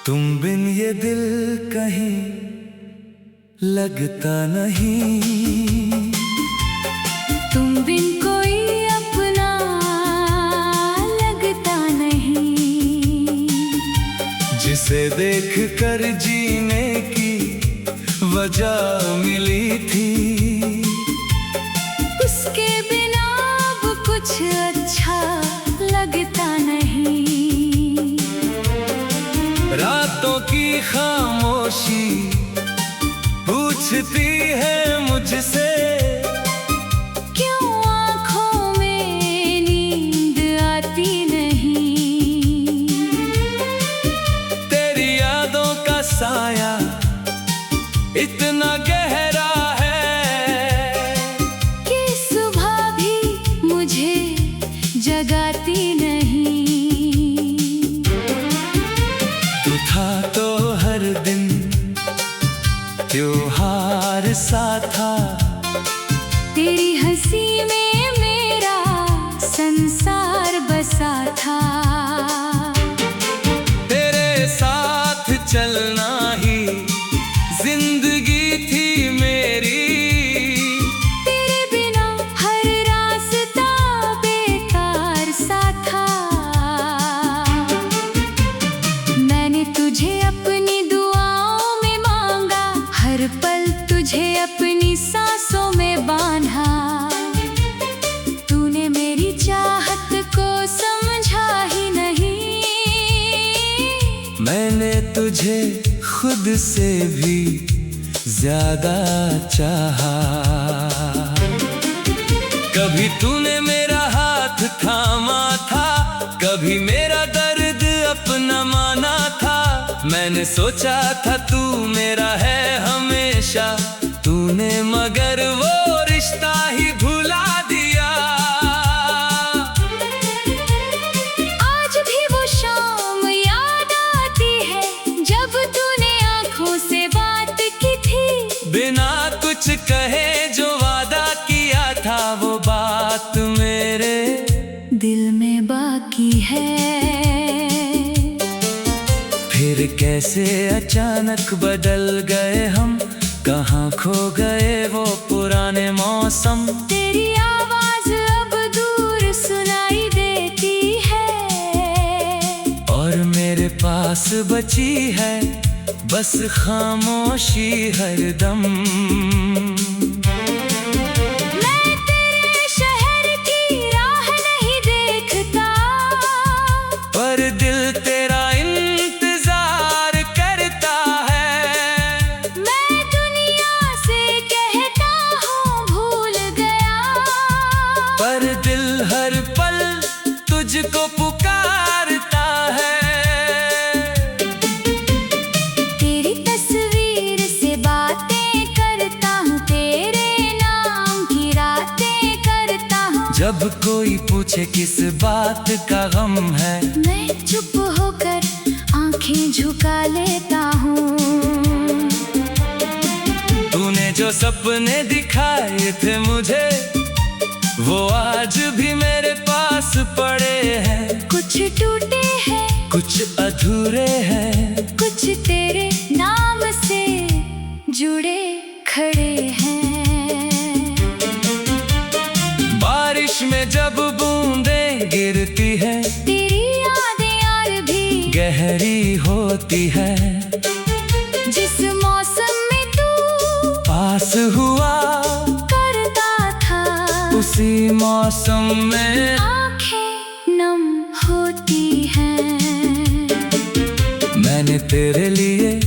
तुम बिन ये दिल कहीं लगता नहीं, तुम बिन कोई अपना लगता नहीं। जिसे देख कर जीने की वजह मिली थी, उसके बिना अब कुछ अच्छा लगता नहीं। रातों की खामोशी पूछती है मुझसे, क्यों आँखों में नींद आती नहीं। तेरी यादों का साया इतना गहरा है कि सुबह भी मुझे जगाती नहीं। तू था तो हर दिन त्योहार सा था, तेरी हंसी में मेरा संसार बसा था। तेरे साथ चलना ही जिंदगी थी मेरी, तेरे बिना हर रास्ता बेकार सा था। मैंने तुझे अपनी दुआओं में मांगा, हर पल तुझे अपनी सांसों में बांधा। तूने मेरी चाहत को समझा ही नहीं। मैंने तुझे खुद से भी ज्यादा चाहा। कभी तूने मेरा हाथ थामा था, कभी मेरा दर्द अपना माना था। मैंने सोचा था तू मेरा है हमेशा, तूने मगर वो रिश्ता ही भुला दिया। आज भी वो शाम याद आती है, जब तूने आंखों से बात की थी। बिना कुछ कहे जो वादा किया था, वो बात मेरे दिल में बाकी है। फिर कैसे अचानक बदल गए हम, कहाँ खो गए वो पुराने मौसम। तेरी आवाज अब दूर सुनाई देती है, और मेरे पास बची है बस खामोशी हरदम। मैं तेरे शहर की राह नहीं देखता, पर दिल तेरा इंतजार करता है। मैं दुनिया से कहता हूँ भूल गया, पर दिल हर पल तुझको पुकारता है। तेरी तस्वीर से बातें करता हूँ, तेरे नाम की रातें करता हूँ। जब कोई पूछे किस बात का गम है, मैं चुप होकर आंखें झुका लेता हूँ। तूने जो सपने दिखाए थे मुझे, वो आज भी मेरे पास पड़े हैं। कुछ टूटे हैं, कुछ अधूरे हैं, कुछ तेरे नाम से जुड़े खड़े हैं। बारिश में जब बूंदें गिरती है, तेरी यादें यार भी गहरी होती है। जिस मौसम में तू पास हुआ करता था, उसी मौसम में आंखें नम होती हैं। मैंने तेरे लिए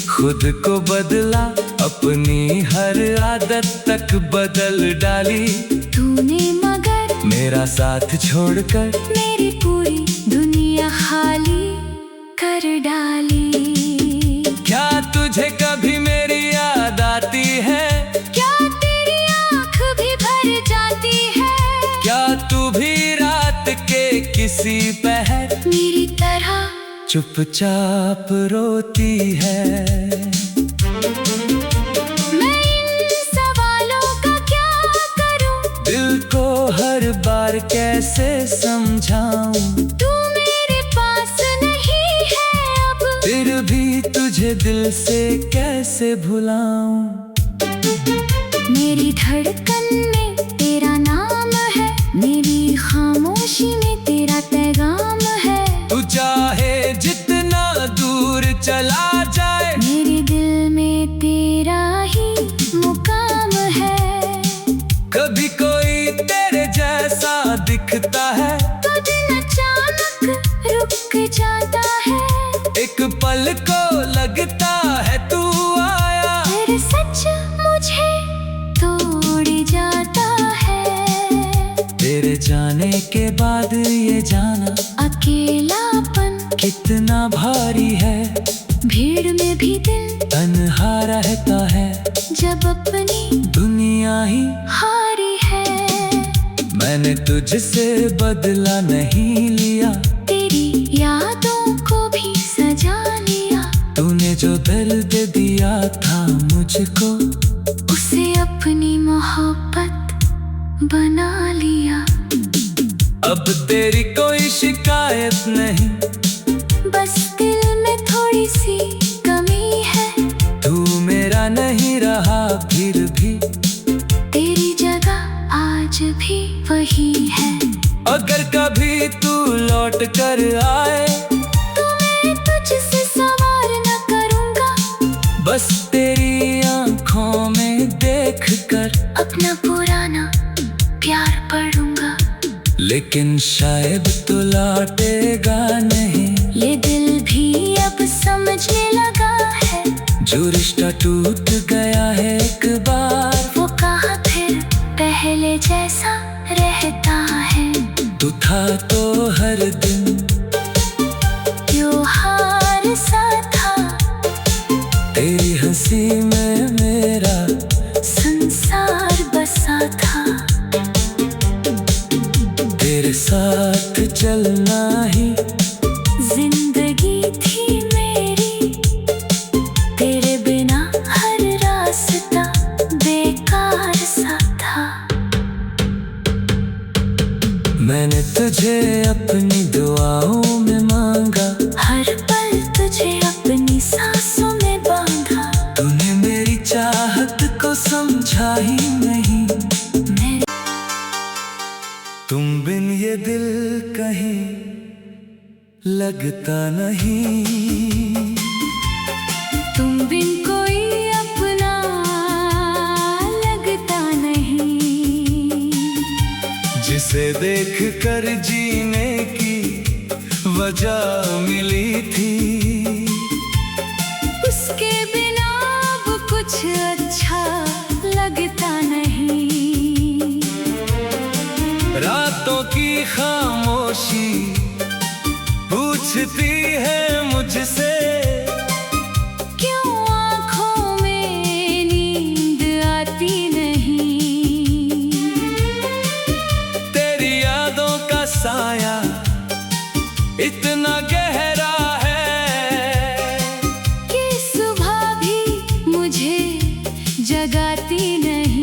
खुद को बदला, अपनी हर आदत तक बदल डाली। तूने मगर मेरा साथ छोड़कर मेरी पूरी दुनिया खाली कर डाली। क्या तुझे कभी मेरी याद आती है? क्या तेरी आँख भी भर जाती है? क्या तू भी रात के किसी पहर मेरी तरह चुपचाप रोती है? मैं इन सवालों का क्या करूं? दिल को हर बार कैसे समझाऊं? तू मेरे पास नहीं है अब, फिर तुझे दिल से कैसे भुलाऊं। मेरी धड़कन में तेरा नाम है, मेरी खामोशी में तेरा पैगाम है। तू चाहे जितना दूर चला जाए, मेरे दिल में तेरा ही मुकाम है। कभी कोई तेरे जैसा दिखता है, तो दिन अचानक रुक जाता है। एक पल को लगता है तू आया, फिर सच मुझे तोड़ जाता है। तेरे जाने के बाद ये जाना अकेलापन कितना भारी है। भीड़ में भी दिल तन्हा रहता है, जब अपनी दुनिया ही। हारी है। मैंने तुझसे बदला नहीं लिया, तेरी यादों को भी सजा लिया। तूने जो दर्द दिया था मुझको, उसे अपनी मोहब्बत बना लिया। अब तेरी कोई शिकायत नहीं, बस दिल में थोड़ी सी कमी है। तू मेरा नहीं रहा फिर भी, तेरी जगह आज भी वही है। अगर कभी तू लौट कर आए, तो मैं तुझसे सवार न करूँगा। बस तेरी आंखों में देख कर अपना पुराना प्यार पढ़ूंगा। लेकिन शायद तू लौटेगा नहीं। ये दिल भी अब समझने लगा है, जो रिश्ता टूट गया है एक बार, वो कहाँ फिर पहले जैसा रहता है। तू था तो हर दिन त्योहार सा था, तेरी हंसी में मेरा संसार बसा था। तेरे साथ चलना ही जिंदगी थी मेरी, तेरे बिना हर रास्ता बेकार सा था। मैंने तुझे अपनी दुआओं में मांगा, हर पल तुझे अपनी सांसों में बांधा। तूने मेरी चाहत को समझा ही नहीं। तुम बिन ये दिल कहीं लगता नहीं, तुम बिन कोई अपना लगता नहीं। जिसे देख कर जीने की वजह मिली थी, उसके बिना अब कुछ अच्छा लगता नहीं। रातों की खामोशी पूछती है मुझसे, क्यों आँखों में नींद आती नहीं। तेरी यादों का साया इतना गहरा है कि सुबह भी मुझे जगाती नहीं।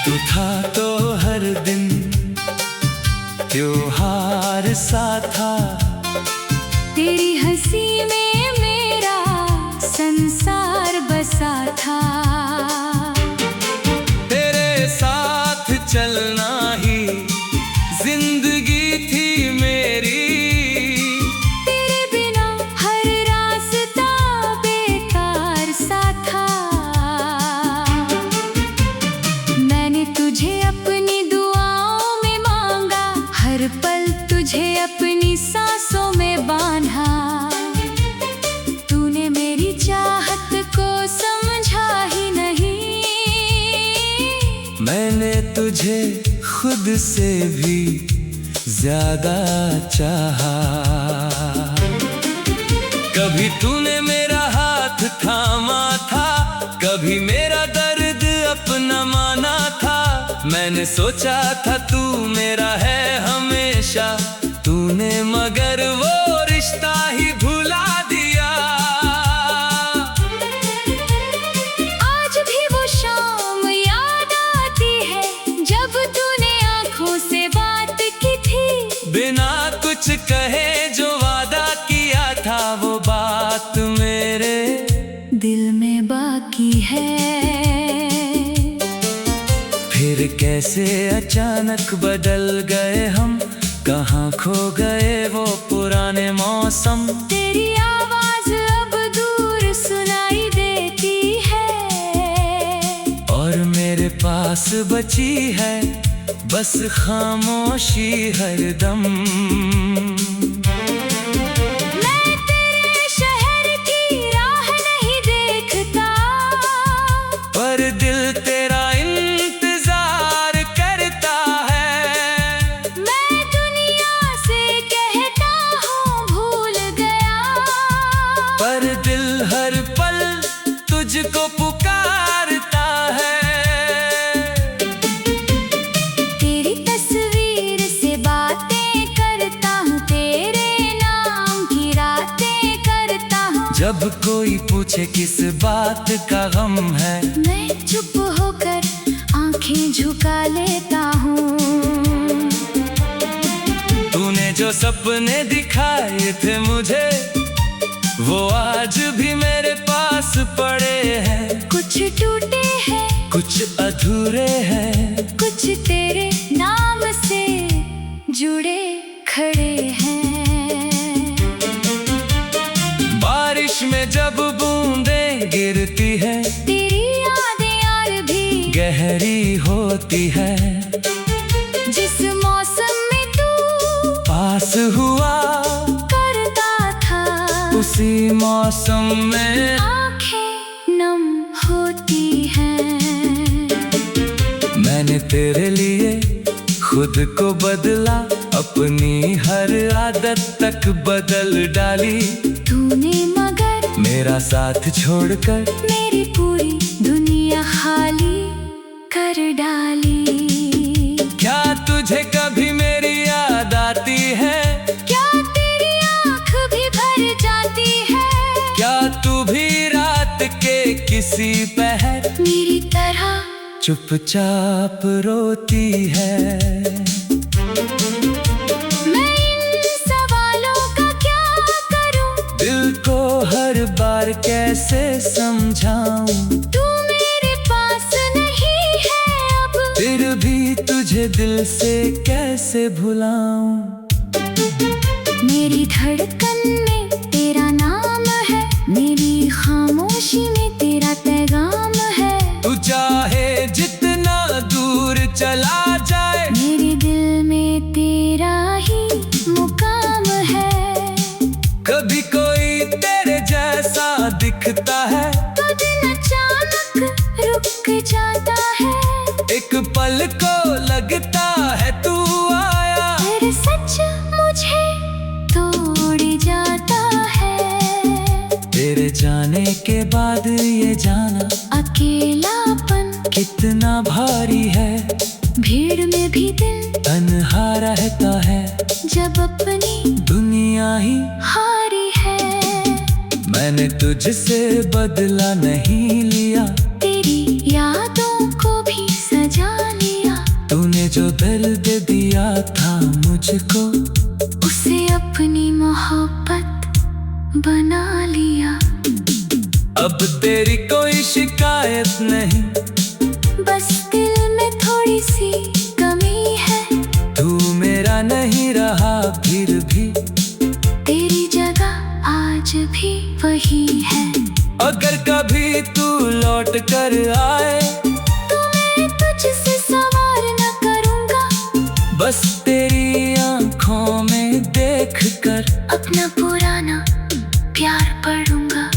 तू था तो हर दिन त्योहार सा था, तेरी हंसी में मेरा संसार बसा था। तेरे साथ चलना ही जिंदगी थी मेरी, तेरे बिना हर रास्ता बेकार सा था। मैंने तुझे अपनी दुआओं में मांगा, हर पल तुझे अपनी सांसों में बांधा। तूने मेरी चाहत को समझा ही नहीं। मैंने तुझे खुद से भी ज्यादा चाहा। कभी तूने मेरा हाथ थामा था, कभी मेरा दर्द अपना माना था। मैंने सोचा था तू मेरा है हमेशा, तूने मगर वो रिश्ता ही भुला दिया। आज भी वो शाम याद आती है, जब तूने आंखों से बात की थी। बिना कुछ कहे जो वादा किया था वो बात मेरे दिल में बाकी है। फिर कैसे अचानक बदल गए हम, कहाँ खो गए वो पुराने मौसम। तेरी आवाज अब दूर सुनाई देती है, और मेरे पास बची है बस खामोशी हरदम। मैं तेरे शहर की राह नहीं देखता, पर दिल तेरा इंतजार करता है। मैं दुनिया से कहता हूँ भूल गया, पर दिल हर पल तुझको पुकारता है। तेरी तस्वीर से बातें करता हूँ, तेरे नाम की रातें करता हूँ। जब कोई पूछे किस बात का गम है, मैं चुप होकर आंखें झुका लेता हूँ। तूने जो सपने दिखाए थे मुझे, वो आज भी मेरे पास पड़े हैं। कुछ टूटे हैं, कुछ अधूरे हैं, कुछ तेरे नाम से जुड़े खड़े हैं। बारिश में जब बूंदें गिरती है, तेरी यादें यार भी गहरी होती है। जिस मौसम में तू पास हुआ करता था, उसी मौसम में आंखें नम होती हैं। मैंने तेरे लिए खुद को बदला, अपनी हर आदत तक बदल डाली। तूने मगर मेरा साथ छोड़कर मेरी पूरी दुनिया खाली कर डाली। क्या तुझे कभी मेरी याद आती है? क्या तेरी आँख भी भर जाती है? क्या तू भी रात के किसी पहर मेरी तरह चुपचाप रोती है? मैं इन सवालों का क्या करूं? दिल को हर बार कैसे समझाऊं? तू मेरे पास नहीं है अब, फिर भी तुझे दिल से कैसे भुलाऊं? मेरी धड़कन में तेरा नाम है, मेरी खामोशी में तेरा पैगाम है। तू चाहे जितना दूर चला जाए, मेरे दिल में तेरा ही मुकाम है। कभी कोई तेरे जैसा दिखता है, तो दिन अचानक रुक जाता है। एक पल को लगता है तू आया, फिर सच मुझे तोड़ जाता है। तेरे जाने के बाद ये जाना अकेलापन कितना भारी है। भीड़ में भी दिल तन्हा रहता है, जब अपनी दुनिया ही हारी है। मैंने तुझसे बदला नहीं लिया, तेरी यादों को भी सजा लिया। तूने जो दर्द दिया था मुझको, उसे अपनी मोहब्बत बना लिया। अब तेरी कोई शिकायत नहीं, बस दिल में थोड़ी सी कमी है। तू मेरा नहीं रहा फिर भी, तेरी जगह आज भी वही है। अगर कभी तू लौट कर आए, तो मैं तुझसे सवार न करूँगा, बस तेरी आंखों में देख कर अपना पुराना प्यार पढ़ूंगा।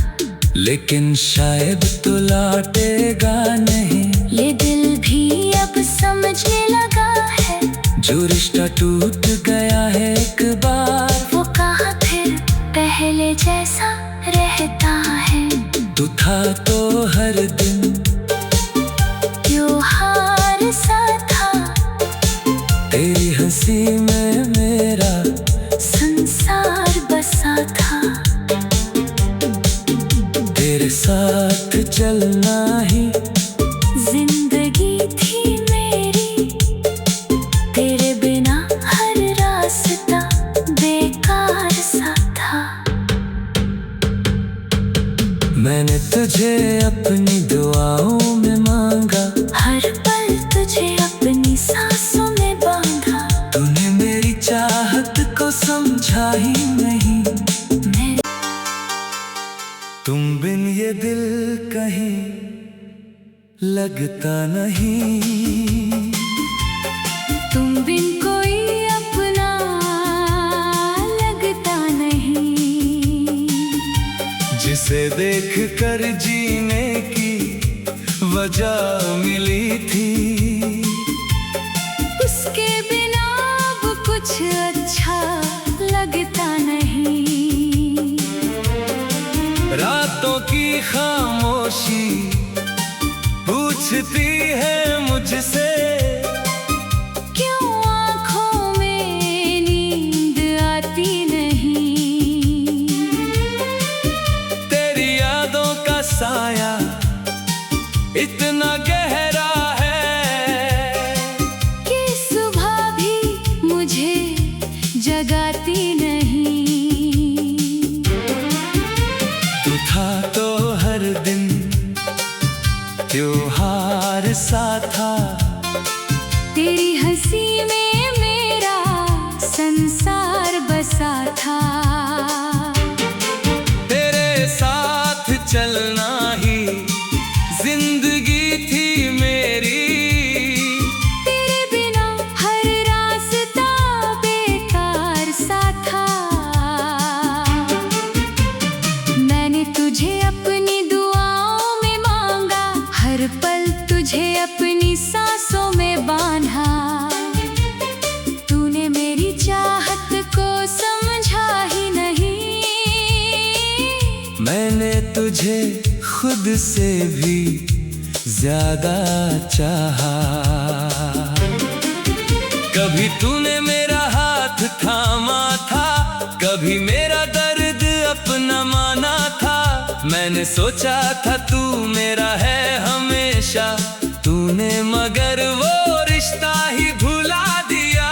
लेकिन शायद तू लौटेगा नहीं, ये दिल भी अब समझने लगा है। जो रिश्ता टूट गया है एक बार, वो कहाँ फिर पहले जैसा रहता है। तू था तो हर दिन त्योहार सा था, तेरी हंसी में मेरा संसार बसा था। तेरे साथ चलना ही जिंदगी थी मेरी, तेरे बिना हर रास्ता बेकार सा था। तुझे अपनी दुआओं में मांगा, हर पल तुझे अपनी सांसों में बांधा। तूने मेरी चाहत को समझा ही नहीं। तुम बिन ये दिल कहीं लगता नहीं, तुम बिन कोई अपना लगता नहीं। जिसे देख कर जीने की वजह मिली थी, उसके बिना अब कुछ अच्छा लगता नहीं। रातों की खामोशी पूछती है मुझसे, क्यों आँखों में नींद आती नहीं। तेरी यादों का साया इतना गहरा है कि सुबह भी मुझे जगाती नहीं। तू था तो हर दिन त्योहार सा था, तेरी हंसी में मेरा संसार बसा था। तेरे साथ चलना ही जिंदगी थी मेरी, तेरे बिना हर रास्ता बेकार सा था। मैंने तुझे अपनी दुआओं में मांगा, हर पल तुझे अपनी सांसों में बांधा। तूने मेरी चाहत को समझा ही नहीं। मैंने तुझे खुद से भी ज्यादा चाहा। कभी तूने मेरा हाथ थामा था, कभी मेरा दर्द अपना माना था। मैंने सोचा था तू मेरा है हमेशा, तूने मगर वो रिश्ता ही भुला दिया।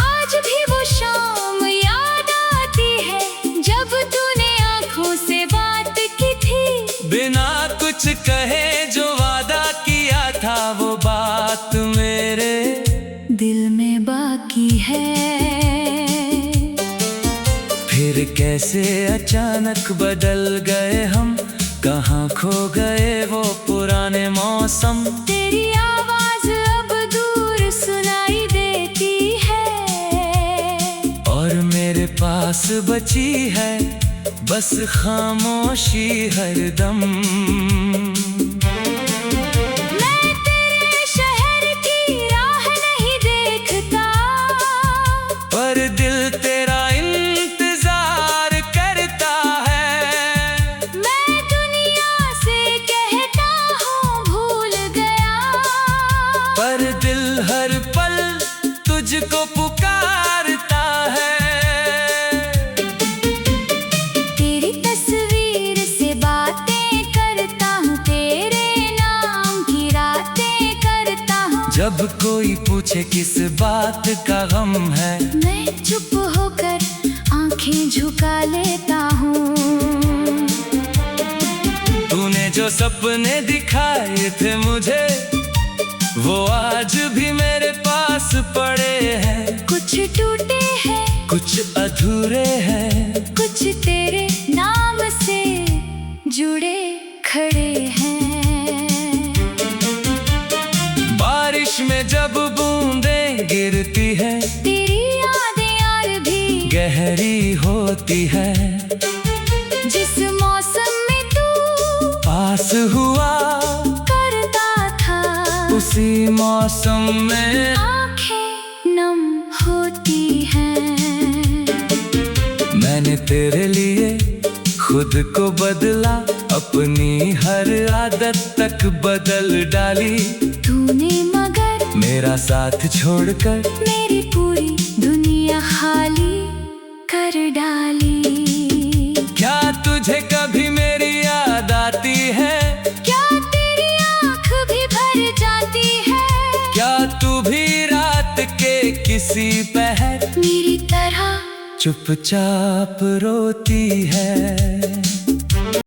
आज भी वो शाम याद आती है, जब तूने आँखों से बात की थी। बिना कुछ कहे जो वादा किया था, वो बात मेरे दिल में बाकी है। फिर कैसे अचानक बदल गए हम, कहाँ खो गए वो पुराने मौसम। तेरी आवाज अब दूर सुनाई देती है, और मेरे पास बची है बस खामोशी हरदम। मैं तेरे शहर की राह नहीं देखता, पर दिल तेरा इंतजार करता है। मैं दुनिया से कहता हूँ भूल गया, पर दिल हर पल तुझको पुकारता है। तेरी तस्वीर से बातें करता हूँ, तेरे नाम की रातें करता हूँ। जब कोई पूछे किस बात का गम है, मैं चुप होकर आंखें झुका लेता हूँ। तूने जो सपने दिखाए थे मुझे, वो आज भी मेरे पास पड़े हैं। कुछ टूटे हैं, कुछ अधूरे हैं, कुछ तेरे नाम से जुड़े खड़े हैं। बारिश में जब बूंदें गिरती है, तेरी यादें यार भी गहरी होती है। जिस मौसम में तू पास हुआ करता था, उसी मौसम में आंखें नम होती हैं। मैंने तेरे लिए खुद को बदला, अपनी हर आदत तक बदल डाली। तूने मगर मेरा साथ छोड़कर मेरी पूरी दुनिया खाली कर डाली। क्या तुझे कभी मेरी याद आती है? क्या तेरी आँख भी भर जाती है? क्या तू भी रात के किसी पहर मेरी तरह चुपचाप रोती है।